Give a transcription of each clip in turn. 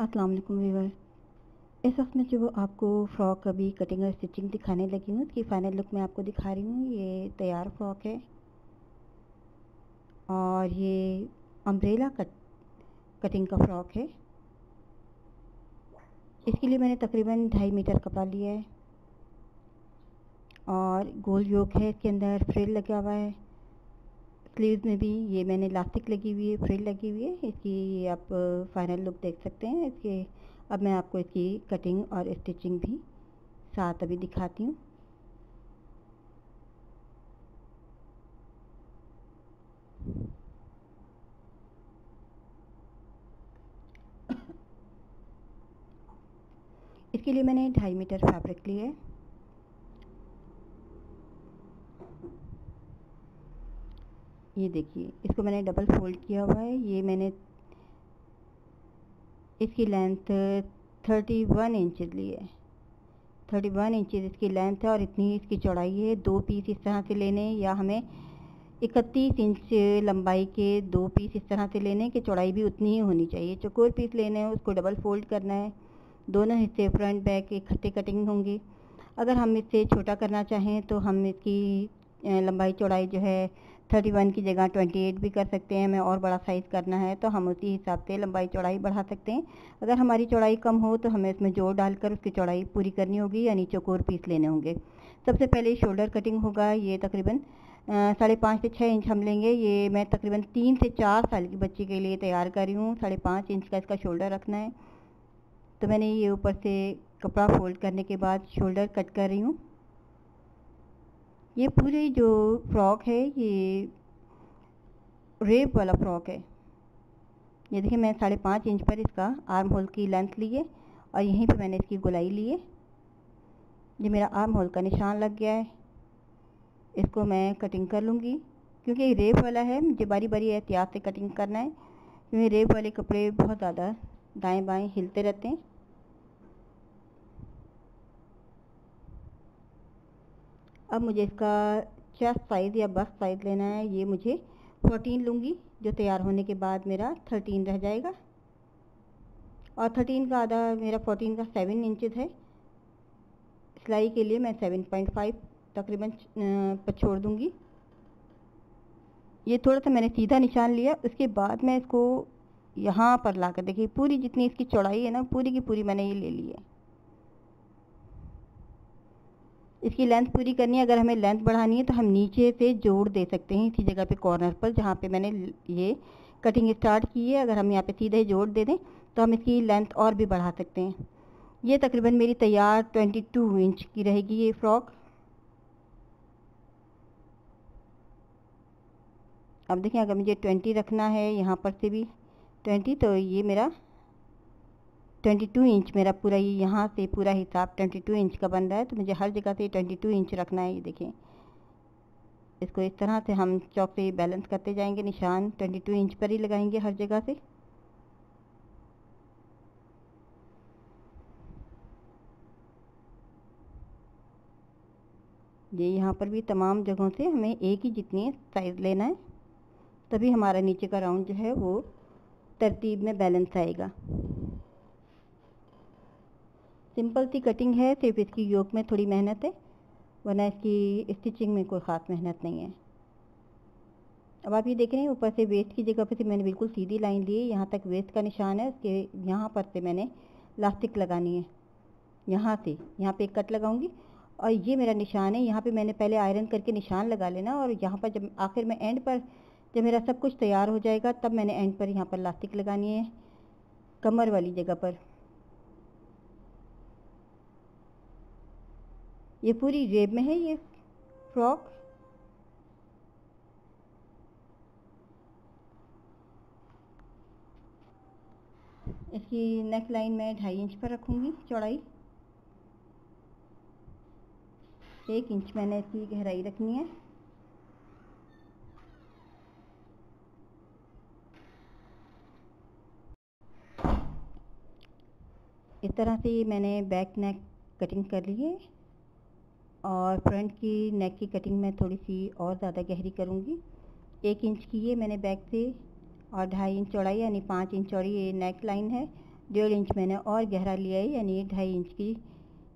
अस्सलाम वालेकुम व्यूअर। इस वक्त मैं जो आपको फ़्रॉक अभी कटिंग और स्टिचिंग दिखाने लगी हूँ, उसकी फ़ाइनल लुक मैं आपको दिखा रही हूँ। ये तैयार फ़्रॉक है और ये अम्ब्रेला कटिंग का फ़्रॉक है। इसके लिए मैंने तकरीबन 2.5 मीटर कपड़ा लिया है और गोल योक है। इसके अंदर फ्रिल लगा हुआ है। स्लीव्स में भी ये मैंने इलास्टिक लगी हुई है, फ्रिल लगी हुई है। इसकी आप फ़ाइनल लुक देख सकते हैं इसके। अब मैं आपको इसकी कटिंग और स्टिचिंग भी साथ अभी दिखाती हूँ। इसके लिए मैंने 2.5 मीटर फैब्रिक लिया है। ये देखिए, इसको मैंने डबल फोल्ड किया हुआ है। ये मैंने इसकी लेंथ 31 इंचेस ली है। 31 इंचेस इसकी लेंथ है और इतनी इसकी चौड़ाई है। 2 पीस इस तरह से लेने, या हमें 31 इंच लंबाई के 2 पीस इस तरह से लेने की चौड़ाई भी उतनी ही होनी चाहिए। चौकोर पीस लेने हैं, उसको डबल फोल्ड करना है। दोनों हिस्से फ्रंट बैक इकट्ठे कटिंग होंगी। अगर हम इससे छोटा करना चाहें तो हम इसकी लंबाई चौड़ाई जो है 31 की जगह 28 भी कर सकते हैं। हमें और बड़ा साइज़ करना है तो हम उसी हिसाब से लंबाई चौड़ाई बढ़ा सकते हैं। अगर हमारी चौड़ाई कम हो तो हमें इसमें जोड़ डालकर उसकी चौड़ाई पूरी करनी होगी, यानी चौकोर पीस लेने होंगे। सबसे पहले शोल्डर कटिंग होगा। ये तकरीबन 5.5 से 6 इंच हम लेंगे। ये मैं तकरीबन 3 से 4 साल की बच्ची के लिए तैयार कर रही हूँ। 5.5 इंच का इसका शोल्डर रखना है। तो मैंने ये ऊपर से कपड़ा फोल्ड करने के बाद शोल्डर कट कर रही हूँ। ये पूरी जो फ्रॉक है ये रेप वाला फ्रॉक है। ये देखिए, मैं 5.5 इंच पर इसका आर्म होल की लेंथ ली है और यहीं पे मैंने इसकी गोलाई ली है। ये मेरा आर्म होल का निशान लग गया है। इसको मैं कटिंग कर लूँगी। क्योंकि ये रेप वाला है, मुझे बारी बारी एहतियात से कटिंग करना है, क्योंकि रेप वाले कपड़े बहुत ज़्यादा दाएं बाएं हिलते रहते हैं। अब मुझे इसका चेस्ट साइज़ या बस्ट साइज़ लेना है। ये मुझे 14 लूँगी, जो तैयार होने के बाद मेरा 13 रह जाएगा। और 13 का आधा मेरा 14 का 7 इंचेस है। सिलाई के लिए मैं 7.5 तकरीबन पर छोड़ दूँगी। ये थोड़ा सा मैंने सीधा निशान लिया। उसके बाद मैं इसको यहाँ पर ला कर, देखिए पूरी जितनी इसकी चौड़ाई है ना, पूरी की पूरी मैंने ये ले ली है। इसकी लेंथ पूरी करनी है। अगर हमें लेंथ बढ़ानी है तो हम नीचे से जोड़ दे सकते हैं, इसी जगह पे कॉर्नर पर जहाँ पे मैंने ये कटिंग स्टार्ट की है। अगर हम यहाँ पे सीधे जोड़ दे दें तो हम इसकी लेंथ और भी बढ़ा सकते हैं। ये तकरीबन मेरी तैयार 22 इंच की रहेगी ये फ़्रॉक। अब देखें, अगर मुझे 20 रखना है यहाँ पर से भी 20, तो ये मेरा 22 इंच मेरा पूरा, ये यहाँ से पूरा हिसाब 22 इंच का बन रहा है। तो मुझे हर जगह से 22 इंच रखना है। ये देखें, इसको इस तरह से हम चौक से बैलेंस करते जाएंगे। निशान 22 इंच पर ही लगाएंगे हर जगह से। ये यहाँ पर भी तमाम जगहों से हमें एक ही जितनी साइज़ लेना है, तभी हमारा नीचे का राउंड जो है वो तरतीब में बैलेंस आएगा। सिंपल सी कटिंग है, सिर्फ इसकी योक में थोड़ी मेहनत है, वरना इसकी स्टिचिंग में कोई ख़ास मेहनत नहीं है। अब आप ये देख रहे हैं, ऊपर से वेस्ट की जगह पर से मैंने बिल्कुल सीधी लाइन ली है। यहाँ तक वेस्ट का निशान है, उसके यहाँ पर से मैंने इलास्टिक लगानी है। यहाँ से यहाँ पे एक कट लगाऊंगी और ये मेरा निशान है। यहाँ पे मैंने पहले आयरन करके निशान लगा लेना, और यहाँ पर जब आखिर में एंड पर जब मेरा सब कुछ तैयार हो जाएगा तब मैंने एंड पर यहाँ पर इलास्टिक लगानी है, कमर वाली जगह पर। ये पूरी रेब में है ये फ्रॉक। इसकी नेक लाइन मैं 2.5 इंच पर रखूँगी चौड़ाई। 1 इंच मैंने इसकी गहराई रखनी है। इस तरह से मैंने बैक नेक कटिंग कर ली है और फ्रंट की नेक की कटिंग मैं थोड़ी सी और ज़्यादा गहरी करूँगी। 1 इंच की ये मैंने बैक से और 2.5 इंच चौड़ाई यानी 5 इंच चौड़ी ये नेक लाइन है। 1.5 इंच मैंने और गहरा लिया है, यानी 2.5 इंच की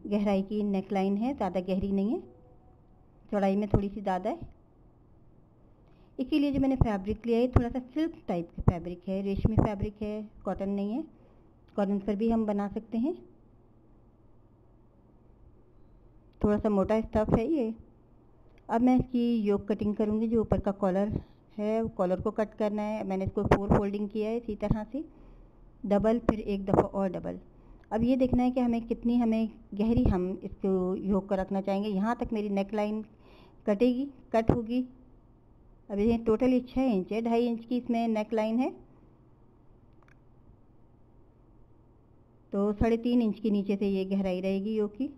गहराई की नेक लाइन है, ज़्यादा गहरी नहीं है, चौड़ाई में थोड़ी सी ज़्यादा है। इसके लिए जो मैंने फैब्रिक लिया है थोड़ा सा सिल्क टाइप का फैब्रिक है, रेशमी फैब्रिक है, कॉटन नहीं है। कॉटन पर भी हम बना सकते हैं। थोड़ा सा मोटा स्टफ है ये। अब मैं इसकी योक कटिंग करूँगी। जो ऊपर का कॉलर है वो कॉलर को कट करना है। मैंने इसको 4 फोल्डिंग किया है इसी तरह से, डबल, फिर एक दफ़ा और डबल। अब ये देखना है कि हमें गहरी हम इसको योक कर रखना चाहेंगे। यहाँ तक मेरी नेक लाइन कट होगी। अब ये टोटल 6 इंच है, 2.5 इंच की इसमें नेक लाइन है, तो 3.5 इंच की नीचे से ये गहराई रहेगी योक की।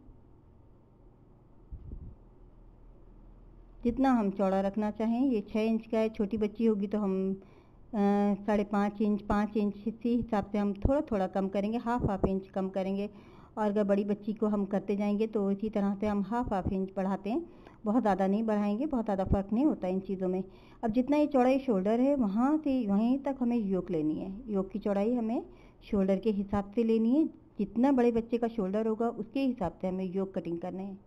जितना हम चौड़ा रखना चाहें, ये 6 इंच का है। छोटी बच्ची होगी तो हम 5.5 इंच, 5 इंच, इसी हिसाब से हम थोड़ा थोड़ा कम करेंगे, हाफ इंच कम करेंगे। और अगर बड़ी बच्ची को हम करते जाएंगे तो इसी तरह से हम हाफ इंच बढ़ाते हैं, बहुत ज़्यादा नहीं बढ़ाएंगे, बहुत ज़्यादा फ़र्क नहीं होता इन चीज़ों में। अब जितना ये चौड़ाई शोल्डर है वहाँ से वहीं तक हमें योक लेनी है। योक की चौड़ाई हमें शोल्डर के हिसाब से लेनी है। जितना बड़े बच्चे का शोल्डर होगा उसके हिसाब से हमें योक कटिंग करना है।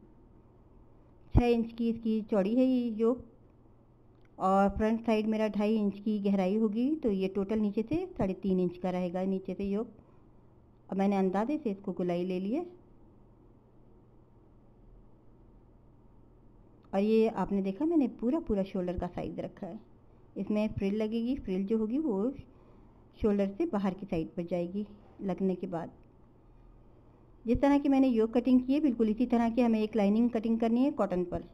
6 इंच की इसकी चौड़ी है ये योक, और फ्रंट साइड मेरा 2.5 इंच की गहराई होगी, तो ये टोटल नीचे से 3.5 इंच का रहेगा नीचे से योक। अब मैंने अंदाजे से इसको गोलाई ले लिए, और ये आपने देखा मैंने पूरा शोल्डर का साइज रखा है। इसमें फ्रिल लगेगी, फ्रिल जो होगी वो शोल्डर से बाहर की साइड पर जाएगी लगने के बाद। जिस तरह की मैंने योक कटिंग की है बिल्कुल इसी तरह की हमें एक लाइनिंग कटिंग करनी है कॉटन पर।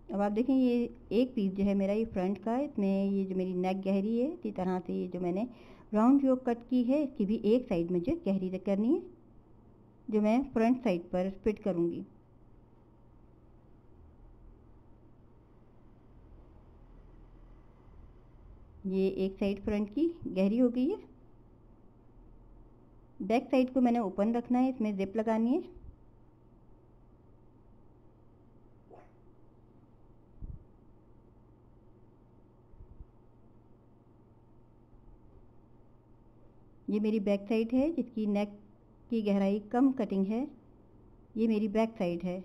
अब आप देखें ये एक पीस जो है मेरा ये फ्रंट का है, इसमें ये जो मेरी नेक गहरी है, इसी तरह से ये जो मैंने राउंड योक कट की है इसकी भी एक साइड मुझे गहरी करनी है, जो मैं फ्रंट साइड पर फिट करूँगी। ये एक साइड फ्रंट की गहरी हो गई है। बैक साइड को मैंने ओपन रखना है, इसमें जिप लगानी है। ये मेरी बैक साइड है जिसकी नेक की गहराई कम कटिंग है, ये मेरी बैक साइड है।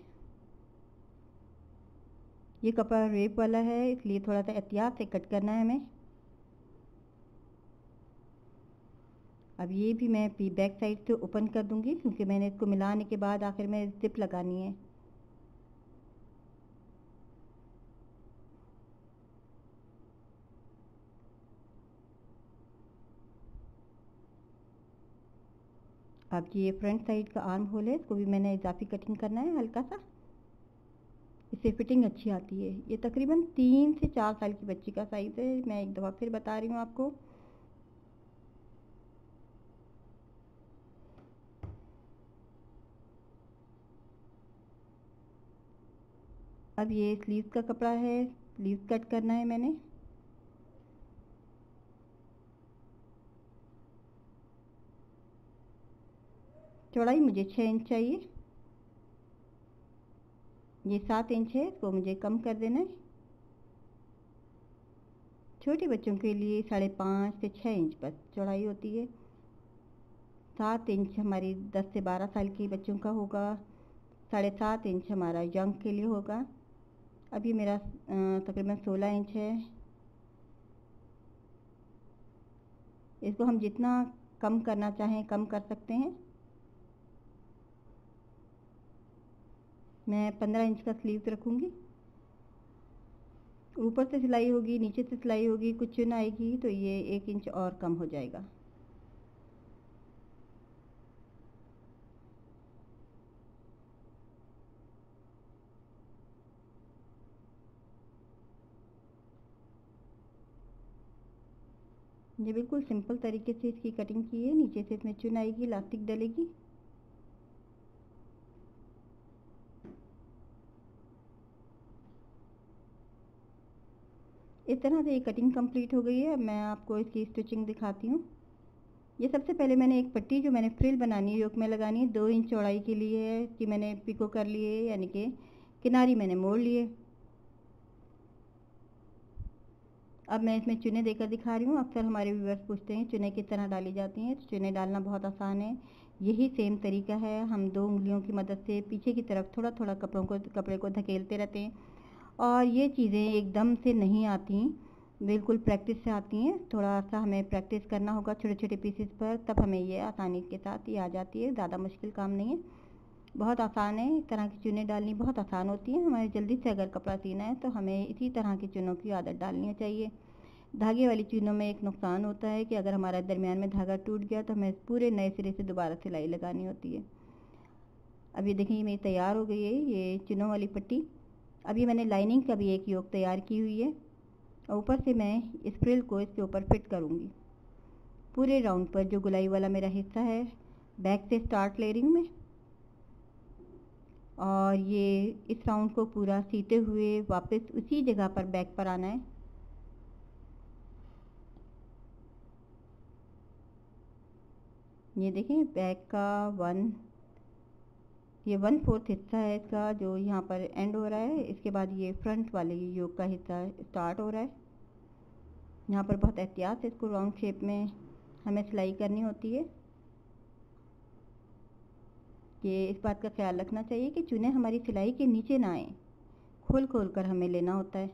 ये कपड़ा रेप वाला है इसलिए थोड़ा सा एहतियात से कट करना है हमें। अब ये भी मैं बैक साइड से ओपन कर दूंगी क्योंकि मैंने इसको मिलाने के बाद आखिर में जिप लगानी है। अब ये फ्रंट साइड का आर्म होल है, इसको भी मैंने इजाफी कटिंग करना है हल्का सा, इससे फिटिंग अच्छी आती है। ये तकरीबन 3 से 4 साल की बच्ची का साइज़ है, मैं एक दफ़ा फिर बता रही हूँ आपको। अब ये स्लीव का कपड़ा है, स्लीव कट करना है मैंने। चौड़ाई मुझे 6 इंच चाहिए, ये 7 इंच है, इसको मुझे कम कर देना है। छोटे बच्चों के लिए 5.5 से 6 इंच बस चौड़ाई होती है। 7 इंच हमारी 10 से 12 साल के बच्चों का होगा, 7.5 इंच हमारा यंग के लिए होगा। अब ये मेरा तकरीबन 16 इंच है। इसको हम जितना कम करना चाहें कम कर सकते हैं। मैं 15 इंच का स्लीव रखूँगी। ऊपर से सिलाई होगी, नीचे से सिलाई होगी, कुछ चुन आएगी तो ये 1 इंच और कम हो जाएगा। ये बिल्कुल सिंपल तरीके से इसकी कटिंग की है। नीचे से इसमें चुन आएगी, इलास्टिक डलेगी। इस तरह से ये कटिंग कंप्लीट हो गई है। अब मैं आपको इसकी स्टिचिंग दिखाती हूँ। ये सबसे पहले मैंने एक पट्टी जो मैंने फ्रिल बनानी है योक में लगानी है, 2 इंच चौड़ाई के लिए है कि मैंने पिको कर लिए, यानी कि किनारी मैंने मोड़ लिए। अब मैं इसमें चुने देकर दिखा रही हूँ। अक्सर हमारे व्यूअर्स पूछते हैं चुने किस तरह डाली जाती हैं। तो चुने डालना बहुत आसान है। यही सेम तरीका है। हम 2 उंगलियों की मदद से पीछे की तरफ थोड़ा थोड़ा कपड़े को धकेलते रहते हैं और ये चीज़ें एकदम से नहीं आती, बिल्कुल प्रैक्टिस से आती हैं। थोड़ा सा हमें प्रैक्टिस करना होगा छोटे छोटे पीसेस पर, तब हमें ये आसानी के साथ ये आ जाती है। ज़्यादा मुश्किल काम नहीं है, बहुत आसान है। इस तरह की चुनें डालनी बहुत आसान होती हैं। हमें जल्दी से अगर कपड़ा सीना है तो हमें इसी तरह की चुनों की आदत डालनी चाहिए। धागे वाली चुनों में एक नुकसान होता है कि अगर हमारा दरमियान में धागा टूट गया तो हमें पूरे नए सिरे से दोबारा सिलाई लगानी होती है। अब ये देखिए मेरी तैयार हो गई है ये चुनों वाली पट्टी। अब ये मैंने लाइनिंग का भी एक योग तैयार की हुई है और ऊपर से मैं इस फ्रिल को इसके ऊपर फिट करूँगी। पूरे राउंड पर जो गुलाई वाला मेरा हिस्सा है, बैक से स्टार्ट ले रही हूँ मैं और ये इस राउंड को पूरा सीते हुए वापस उसी जगह पर बैक पर आना है। ये देखें बैक का 1/4 हिस्सा है इसका जो यहाँ पर एंड हो रहा है। इसके बाद ये फ्रंट वाले योग का हिस्सा स्टार्ट हो रहा है। यहाँ पर बहुत एहतियात से इसको राउंड शेप में हमें सिलाई करनी होती है। ये इस बात का ख्याल रखना चाहिए कि चुने हमारी सिलाई के नीचे ना आए, खोल खोल कर हमें लेना होता है।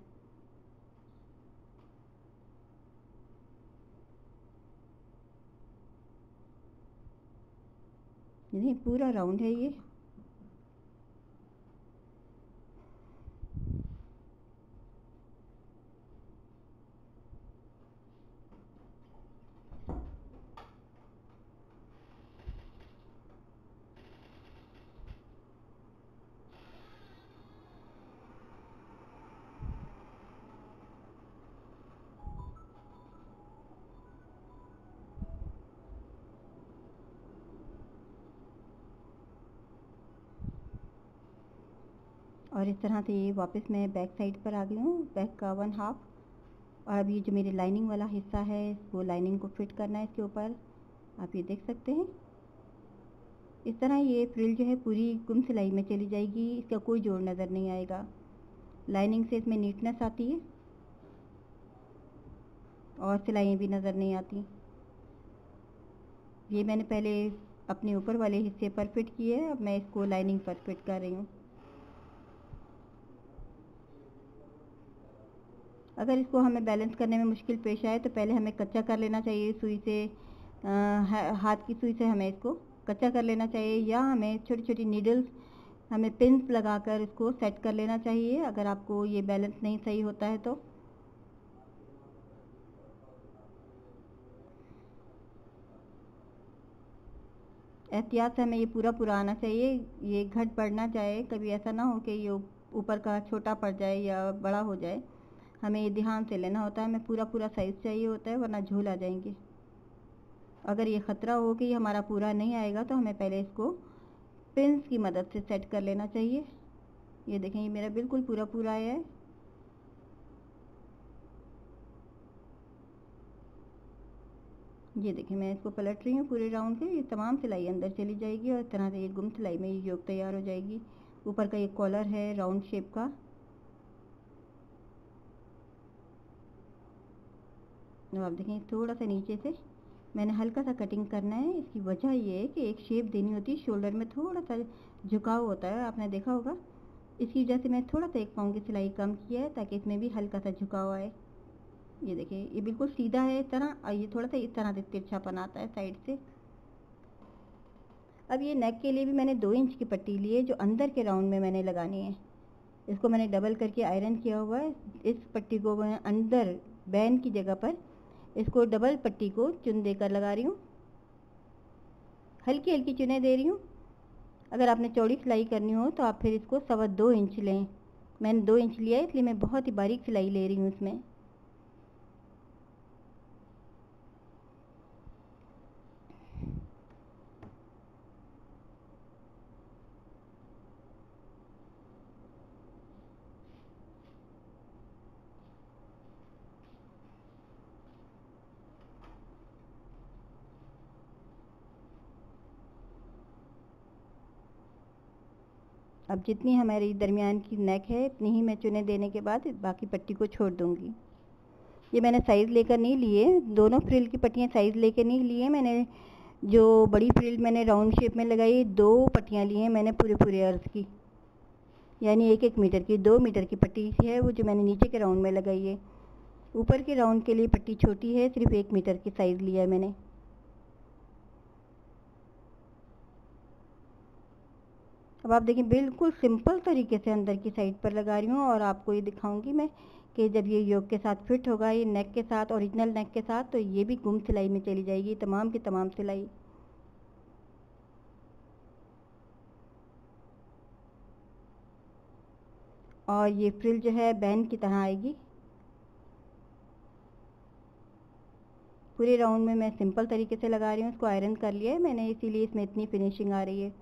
ये पूरा राउंड है ये। और इस तरह से ये वापस मैं बैक साइड पर आ गई हूँ, बैक का 1/2। और अब ये जो मेरी लाइनिंग वाला हिस्सा है वो लाइनिंग को फिट करना है इसके ऊपर। आप ये देख सकते हैं इस तरह ये फ्रिल जो है पूरी गुम सिलाई में चली जाएगी, इसका कोई जोड़ नज़र नहीं आएगा। लाइनिंग से इसमें नीटनेस आती है और सिलाइयाँ भी नज़र नहीं आती। ये मैंने पहले अपने ऊपर वाले हिस्से पर फिट की है, अब मैं इसको लाइनिंग पर फिट कर रही हूँ। अगर इसको हमें बैलेंस करने में मुश्किल पेश आए तो पहले हमें कच्चा कर लेना चाहिए सुई से। हाथ की सुई से हमें इसको कच्चा कर लेना चाहिए या हमें छोटी छोटी नीडल्स हमें पिन्स लगाकर इसको सेट कर लेना चाहिए अगर आपको ये बैलेंस नहीं सही होता है तो। एहतियात से हमें ये पूरा पूरा आना चाहिए, ये घट बढ़ ना जाए, कभी ऐसा ना हो कि ये ऊपर का छोटा पड़ जाए या बड़ा हो जाए। हमें ये ध्यान से लेना होता है, हमें पूरा पूरा साइज़ चाहिए होता है वरना झूल आ जाएंगे। अगर ये ख़तरा हो कि हमारा पूरा नहीं आएगा तो हमें पहले इसको पिन्स की मदद से सेट कर लेना चाहिए। ये देखें ये मेरा बिल्कुल पूरा पूरा आया है। ये देखें मैं इसको पलट रही हूँ पूरे राउंड के, ये तमाम सिलाई अंदर चली जाएगी और इस तरह से ये गुम सिलाई में ये योग तैयार हो जाएगी। ऊपर का ये कॉलर है राउंड शेप का। अब आप देखें थोड़ा सा नीचे से मैंने हल्का सा कटिंग करना है। इसकी वजह ये है कि एक शेप देनी होती है, शोल्डर में थोड़ा सा झुकाव होता है, आपने देखा होगा। इसकी वजह से मैं थोड़ा सा 1 पाँव की सिलाई कम किया है ताकि इसमें भी हल्का सा झुकाव आए। ये देखिए ये बिल्कुल सीधा है इस तरह और ये थोड़ा सा इस तरह से तिरछापन आता है साइड से। अब ये नेक के लिए भी मैंने 2 इंच की पट्टी ली है जो अंदर के राउंड में मैंने लगानी है। इसको मैंने डबल करके आयरन किया हुआ है। इस पट्टी को मैं अंदर बैन की जगह पर इसको डबल पट्टी को चुन देकर लगा रही हूँ, हल्की हल्की चुनें दे रही हूँ। अगर आपने चौड़ी सिलाई करनी हो तो आप फिर इसको 2.25 इंच लें। मैंने 2 इंच लिया है इसलिए मैं बहुत ही बारीक सिलाई ले रही हूँ इसमें। अब जितनी हमारी दरमियान की नेक है इतनी ही मैं चुने देने के बाद बाकी पट्टी को छोड़ दूँगी। ये मैंने साइज़ लेकर नहीं लिए, दोनों फ्रिल की पट्टियाँ साइज़ लेकर नहीं लिए मैंने। जो बड़ी फ्रिल मैंने राउंड शेप में लगाई, 2 पट्टियाँ ली हैं मैंने पूरे अर्ज की, यानी 1-1 मीटर की। 2 मीटर की पट्टी है वो जो मैंने नीचे के राउंड में लगाई है। ऊपर के राउंड के लिए पट्टी छोटी है, सिर्फ 1 मीटर की साइज़ लिया है मैंने। अब आप देखें बिल्कुल सिंपल तरीके से अंदर की साइड पर लगा रही हूँ, और आपको ये दिखाऊंगी मैं कि जब ये योक के साथ फिट होगा, ये नेक के साथ, ओरिजिनल नेक के साथ, तो ये भी गुम सिलाई में चली जाएगी, तमाम की तमाम सिलाई। और ये फ्रिल जो है बैंड की तरह आएगी। पूरे राउंड में मैं सिंपल तरीके से लगा रही हूँ, इसको आयरन कर लिया है मैंने, इसीलिए इसमें इतनी फिनिशिंग आ रही है।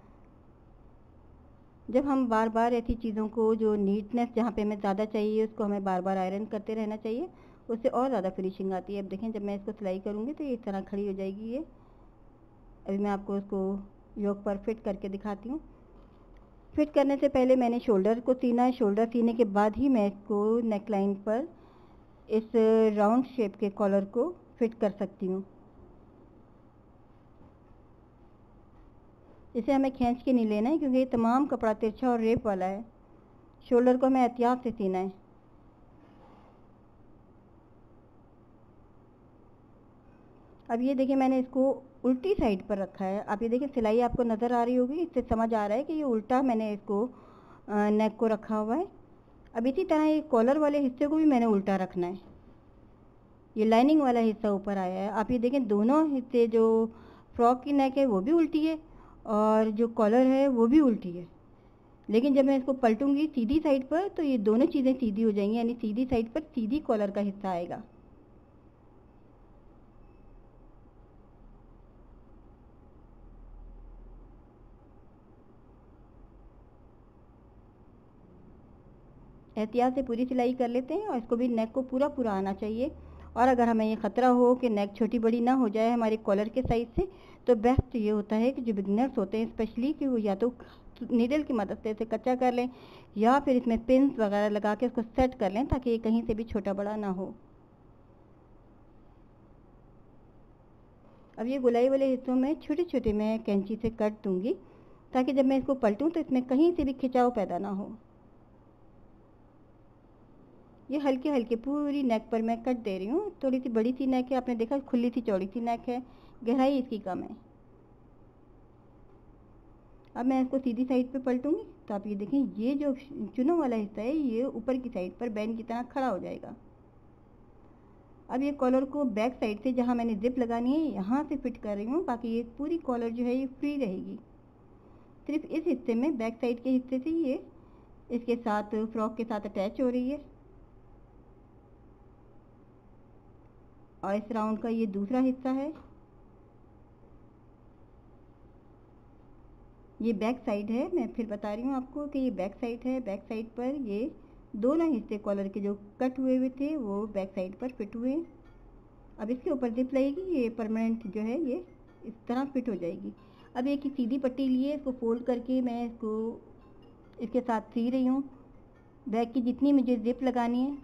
जब हम बार बार ऐसी चीज़ों को, जो नीटनेस जहाँ पे हमें ज़्यादा चाहिए, उसको हमें बार बार आयरन करते रहना चाहिए, उससे और ज़्यादा फिनिशिंग आती है। अब देखें, जब मैं इसको सिलाई करूँगी तो ये इस तरह खड़ी हो जाएगी। ये अभी मैं आपको इसको योक पर फिट करके दिखाती हूँ। फिट करने से पहले मैंने शोल्डर को सीना है, शोल्डर सीने के बाद ही मैं इसको नेक लाइन पर इस राउंड शेप के कॉलर को फिट कर सकती हूँ। इसे हमें खींच के नहीं लेना है, क्योंकि ये तमाम कपड़ा तिरछा और रेप वाला है। शोल्डर को हमें एहतियात से सीना है। अब ये देखिए, मैंने इसको उल्टी साइड पर रखा है। आप ये देखिए, सिलाई आपको नज़र आ रही होगी, इससे समझ आ रहा है कि ये उल्टा मैंने इसको नेक को रखा हुआ है। अब इसी तरह ये कॉलर वाले हिस्से को भी मैंने उल्टा रखना है। ये लाइनिंग वाला हिस्सा ऊपर आया है। आप ये देखें, दोनों हिस्से, जो फ्रॉक की नेक है वो भी उल्टी है, और जो कॉलर है वो भी उल्टी है। लेकिन जब मैं इसको पलटूंगी सीधी साइड पर, तो ये दोनों चीज़ें सीधी हो जाएंगी, यानी सीधी साइड पर सीधी कॉलर का हिस्सा आएगा। एहतियात से पूरी सिलाई कर लेते हैं, और इसको भी नेक को पूरा पूरा आना चाहिए। और अगर हमें ये ख़तरा हो कि नेक छोटी बड़ी ना हो जाए हमारे कॉलर के साइज़ से, तो बेस्ट ये होता है कि जो बिगनर्स होते हैं स्पेशली, कि वो या तो नीडल की मदद से इसे कच्चा कर लें, या फिर इसमें पिन्स वगैरह लगा के उसको सेट कर लें, ताकि ये कहीं से भी छोटा बड़ा ना हो। अब ये गोलाई वाले हिस्सों में छोटे छोटे मैं कैंची से कट दूंगी, ताकि जब मैं इसको पलटूं तो इसमें कहीं से भी खिंचाव पैदा ना हो। ये हल्के हल्के पूरी नेक पर मैं कट दे रही हूँ। थोड़ी सी बड़ी सी नेक है, आपने देखा खुली सी चौड़ी सी नेक है, गहराई इसकी कम है। अब मैं इसको सीधी साइड पे पलटूंगी, तो आप ये देखें, ये जो चुनों वाला हिस्सा है ये ऊपर की साइड पर बैंड की तरह खड़ा हो जाएगा। अब ये कॉलर को बैक साइड से, जहाँ मैंने जिप लगानी है, यहाँ से फिट कर रही हूँ। बाकी ये पूरी कॉलर जो है ये फ्री रहेगी। सिर्फ इस हिस्से में, बैक साइड के हिस्से से ये इसके साथ फ्रॉक के साथ अटैच हो रही है। और इस राउंड का ये दूसरा हिस्सा है, ये बैक साइड है। मैं फिर बता रही हूँ आपको कि ये बैक साइड है। बैक साइड पर ये दोनों हिस्से कॉलर के जो कट हुए हुए थे वो बैक साइड पर फिट हुए। अब इसके ऊपर जिप लगेगी, ये परमानेंट जो है ये इस तरह फिट हो जाएगी। अब एक ही सीधी पट्टी लिए, इसको फोल्ड करके मैं इसको इसके साथ सी रही हूँ। बैक की जितनी मुझे जिप लगानी है,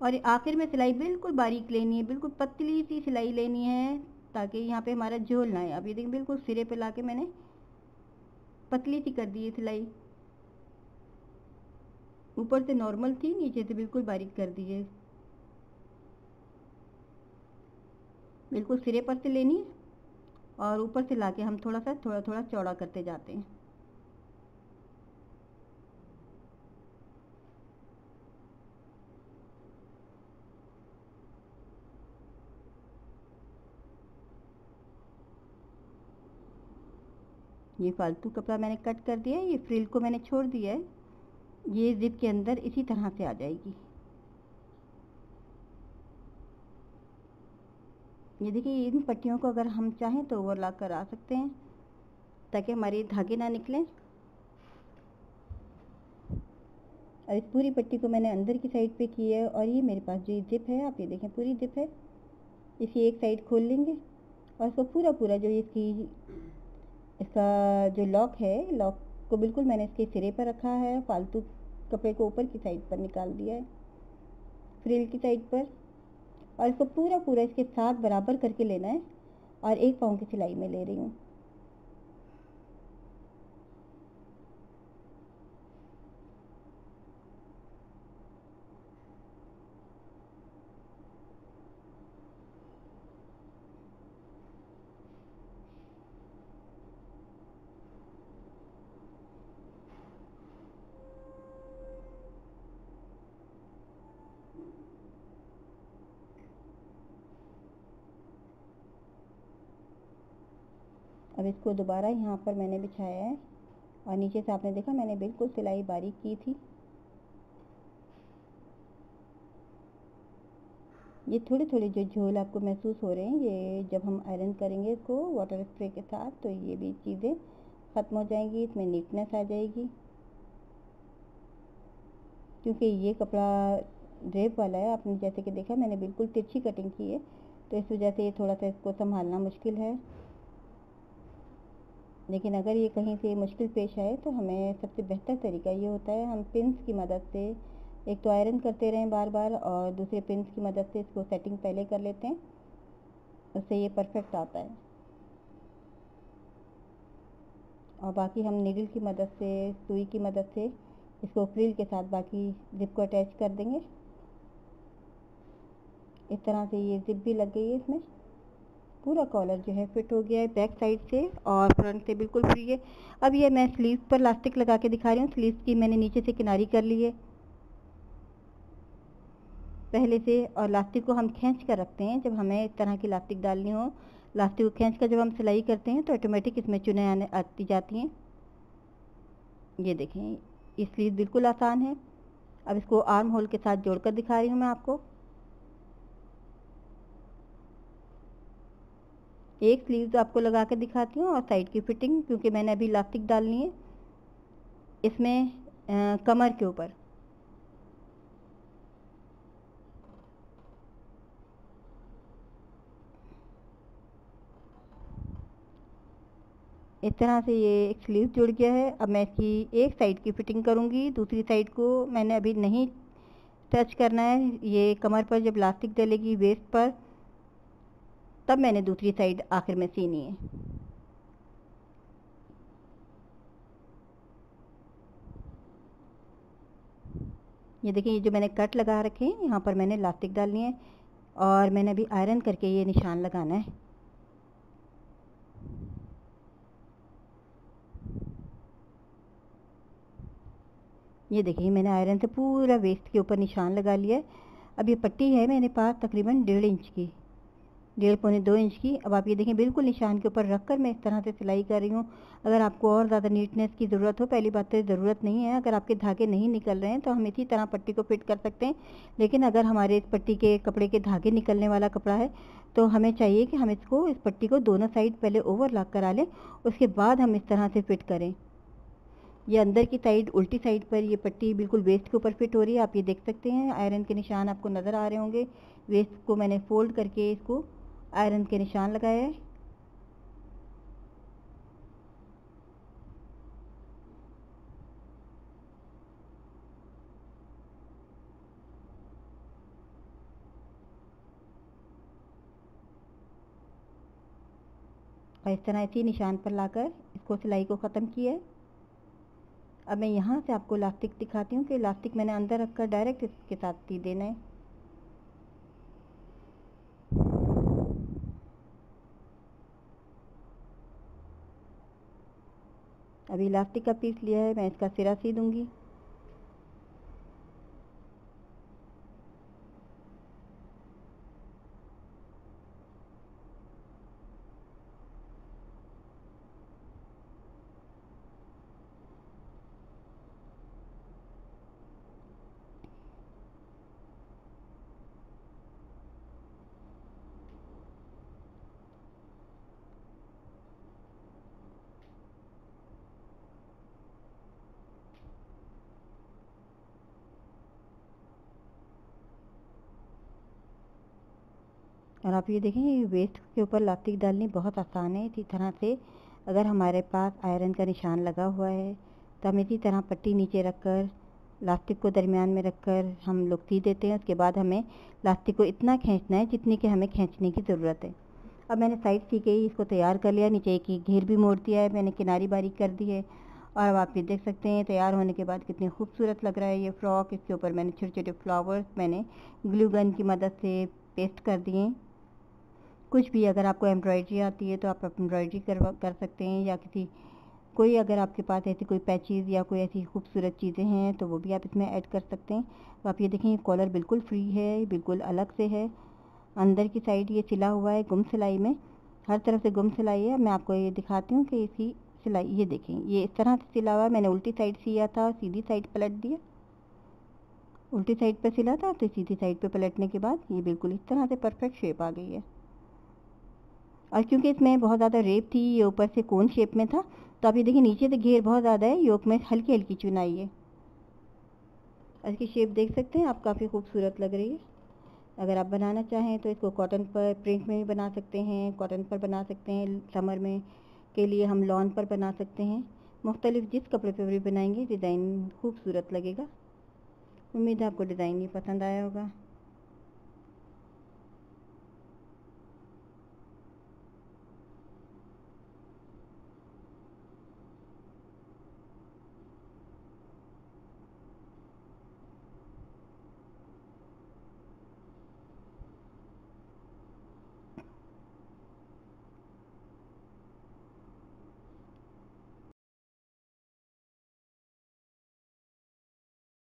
और आखिर में सिलाई बिल्कुल बारीक लेनी है, बिल्कुल पतली सी सिलाई लेनी है, ताकि यहाँ पे हमारा झोल ना आए। अब ये देखिए, बिल्कुल सिरे पे लाके मैंने पतली सी कर दी है सिलाई। ऊपर से नॉर्मल थी, नीचे से बिल्कुल बारीक कर दी है। बिल्कुल सिरे पर से लेनी है, और ऊपर से लाके हम थोड़ा थोड़ा चौड़ा करते जाते हैं। ये फालतू कपड़ा मैंने कट कर दिया है, ये फ्रिल को मैंने छोड़ दिया है। ये जिप के अंदर इसी तरह से आ जाएगी। ये देखिए, इन पट्टियों को अगर हम चाहें तो ओवरलॉक करा सकते हैं, ताकि हमारे धागे ना निकलें। और इस पूरी पट्टी को मैंने अंदर की साइड पे की है, और ये मेरे पास जो जिप है, आप ये देखें पूरी जिप है। इसी एक साइड खोल लेंगे, और इसको पूरा पूरा जो इसका जो लॉक है, लॉक को बिल्कुल मैंने इसके सिरे पर रखा है, फालतू कपड़े को ऊपर की साइड पर निकाल दिया है। फ्रिल की साइड पर, और इसको पूरा पूरा इसके साथ बराबर करके लेना है, और 1 पाँव की सिलाई में ले रही हूँ। अब इसको दोबारा यहाँ पर मैंने बिछाया है, और नीचे से आपने देखा मैंने बिल्कुल सिलाई बारीक की थी। ये थोड़े थोड़े जो झोल आपको महसूस हो रहे हैं, ये जब हम आयरन करेंगे इसको वाटर स्प्रे के साथ, तो ये भी चीज़ें ख़त्म हो जाएंगी, इसमें नीटनेस आ जाएगी। क्योंकि ये कपड़ा ड्रेप वाला है, आपने जैसे कि देखा मैंने बिल्कुल तिरछी कटिंग की है, तो इस वजह से ये थोड़ा सा इसको संभालना मुश्किल है। लेकिन अगर ये कहीं से मुश्किल पेश आए तो हमें सबसे बेहतर तरीका ये होता है, हम पिन्स की मदद से एक तो आयरन करते रहें बार बार, और दूसरे पिन्स की मदद से इसको सेटिंग पहले कर लेते हैं, उससे ये परफेक्ट आता है। और बाकी हम नीडल की मदद से, सुई की मदद से इसको फ्रिल के साथ बाकी जिप को अटैच कर देंगे। इस तरह से ये जिप भी लग गई है, इसमें पूरा कॉलर जो है फिट हो गया है बैक साइड से, और फ्रंट से बिल्कुल फ्री है। अब ये मैं स्लीव पर इलास्टिक लगा के दिखा रही हूँ। स्लीव की मैंने नीचे से किनारी कर ली है पहले से, और इलास्टिक को हम खींच कर रखते हैं। जब हमें इस तरह की इलास्टिक डालनी हो, इलास्टिक को खींच कर जब हम सिलाई करते हैं तो ऑटोमेटिक इसमें चुनें आती जाती हैं। ये देखें, ये स्लीव बिल्कुल आसान है। अब इसको आर्म होल के साथ जोड़कर दिखा रही हूँ मैं आपको। एक स्लीव आपको लगा कर दिखाती हूँ, और साइड की फिटिंग, क्योंकि मैंने अभी इलास्टिक डालनी है इसमें कमर के ऊपर। इस तरह से ये एक स्लीव जुड़ गया है। अब मैं इसकी एक साइड की फिटिंग करूँगी, दूसरी साइड को मैंने अभी नहीं टच करना है। ये कमर पर जब इलास्टिक डलेगी वेस्ट पर, तब मैंने दूसरी साइड आखिर में सीनी है। ये देखिए, ये जो मैंने कट लगा रखे हैं यहाँ पर मैंने इलास्टिक डालनी है, और मैंने अभी आयरन करके ये निशान लगाना है। ये देखिए, मैंने आयरन से पूरा वेस्ट के ऊपर निशान लगा लिया है। अब ये पट्टी है मेरे पास तकरीबन 1.5 इंच की, 1.5 पौने 2 इंच की। अब आप ये देखें, बिल्कुल निशान के ऊपर रख कर मैं इस तरह से सिलाई कर रही हूँ। अगर आपको और ज़्यादा नीटनेस की ज़रूरत हो, पहली बात तो ज़रूरत नहीं है। अगर आपके धागे नहीं निकल रहे हैं तो हम इसी तरह पट्टी को फिट कर सकते हैं। लेकिन अगर हमारे इस पट्टी के कपड़े के धागे निकलने वाला कपड़ा है, तो हमें चाहिए कि हम इसको, इस पट्टी को दोनों साइड पहले ओवरलॉक करा लें, उसके बाद हम इस तरह से फिट करें। ये अंदर की साइड, उल्टी साइड पर ये पट्टी बिल्कुल वेस्ट के ऊपर फिट हो रही है। आप ये देख सकते हैं, आयरन के निशान आपको नज़र आ रहे होंगे। वेस्ट को मैंने फोल्ड करके इसको आयरन के निशान लगाए हैं। और इस तरह इसी निशान पर लाकर इसको सिलाई को ख़त्म किया है। अब मैं यहाँ से आपको इलास्टिक दिखाती हूँ कि इलास्टिक मैंने अंदर रखकर डायरेक्ट इसके साथ सी देना है। अभी इलास्टिक का पीस लिया है, मैं इसका सिरा सी दूँगी। और आप ये देखें, ये वेस्ट के ऊपर इलास्टिक डालनी बहुत आसान है। इसी तरह से अगर हमारे पास आयरन का निशान लगा हुआ है, तो हम इसी तरह पट्टी नीचे रखकर लास्टिक को दरमियान में रखकर हम लोग सी देते हैं। उसके बाद हमें लास्टिक को इतना खींचना है जितनी कि हमें खींचने की ज़रूरत है। अब मैंने साइड सी के ही इसको तैयार कर लिया, नीचे की घेर भी मोड़ दिया है मैंने, किनारी बारीक कर दी है। और अब आप ये देख सकते हैं तैयार होने के बाद कितनी खूबसूरत लग रहा है ये फ़्रॉक। इसके ऊपर मैंने छोटे छोटे फ्लावर्स मैंने ग्लू गन की मदद से पेस्ट कर दिए। कुछ भी अगर आपको एम्ब्रॉयडरी आती है तो आप एम्ब्रॉयडरी कर सकते हैं, या किसी कोई अगर आपके पास ऐसी कोई पैचेज़ या कोई ऐसी खूबसूरत चीज़ें हैं तो वो भी आप इसमें ऐड कर सकते हैं। तो आप ये देखें ये कॉलर बिल्कुल फ्री है, बिल्कुल अलग से है। अंदर की साइड ये सिला हुआ है गुम सिलाई में, हर तरफ से गुम सिलाई है। मैं आपको ये दिखाती हूँ कि इसकी सिलाई ये देखें, ये इस तरह से सिला हुआ है। मैंने उल्टी साइड सिया था, सीधी साइड पलट दिया। उल्टी साइड पे सिला था तो सीधी साइड पे पलटने के बाद ये बिल्कुल इस तरह से परफेक्ट शेप आ गई है। और क्योंकि इसमें बहुत ज़्यादा रेप थी, ये ऊपर से कोन शेप में था, तो आप ये देखिए नीचे से घेर बहुत ज़्यादा है, योक में हल्की हल्की चुनाई है। और इसकी शेप देख सकते हैं आप, काफ़ी खूबसूरत लग रही है। अगर आप बनाना चाहें तो इसको कॉटन पर प्रिंट में भी बना सकते हैं, कॉटन पर बना सकते हैं, समर में के लिए हम लॉन पर बना सकते हैं। मुख्तलिफ जिस कपड़े पर भी बनाएंगे डिज़ाइन खूबसूरत लगेगा। उम्मीद है आपको डिज़ाइन ये पसंद आया होगा।